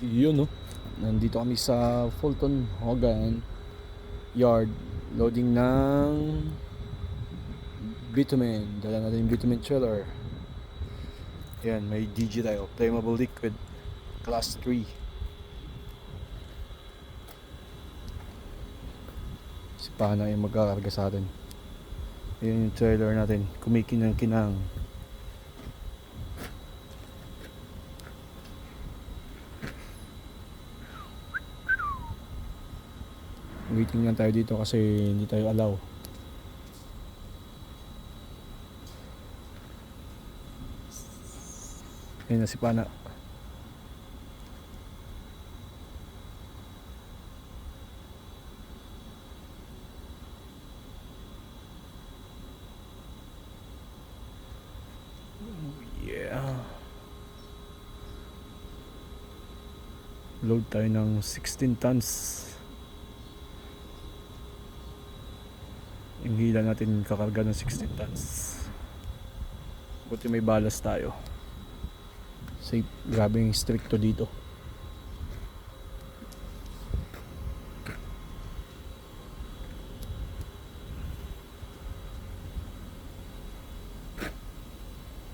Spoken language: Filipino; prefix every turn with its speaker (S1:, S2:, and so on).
S1: Yun no. Nandito kami sa Fulton Hogan Yard. Loading ng bitumen. Dala natin yung bitumen trailer. Yan, may DG tayo. Flammable liquid. Class 3. Si Pana yung magkakarga sa atin. Yan yung trailer natin. Kumikinang-kinang. Waiting lang tayo dito kasi hindi tayo allow. Ayun na si Pana. Yeah. Load tayo ng 16 tons. Yung hila natin kakarga ng 16 tons. Buti may balas tayo. Safe, grabe yung stricto dito.